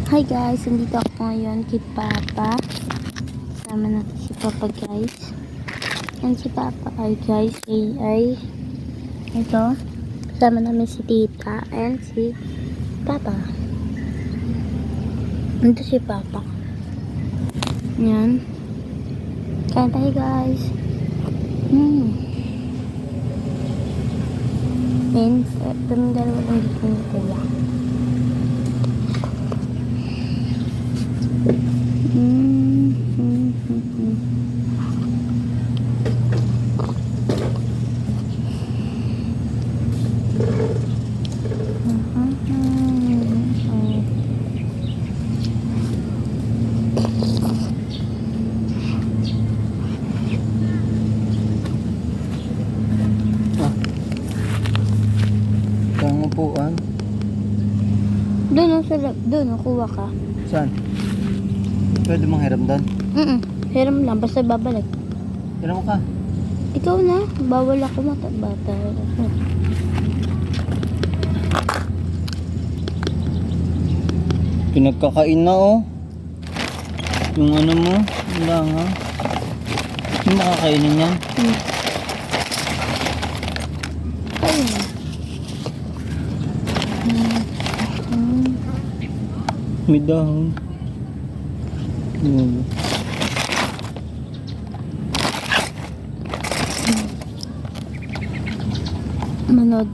Hi guys, nandito ako ngayon kay Papa. Kasama natin si Papa guys. Yan si Papa ay guys, ay ito. Kasama namin si Tita and si Papa. Nandito si Papa. Yan. Kain tayo guys. And itong dalawa lang dito ni Kuya. Saan upuan? Doon ang sarap. Doon, kuha ka. Saan? Pwede mong hiram doon? Hiram lang, basta babalik. Hiram ka. Ikaw na, bawal ako bata. Pinagkakain na oh. Yung ano mo, wala nga. Hindi makakainin yan. Ayun. May dahon. Manood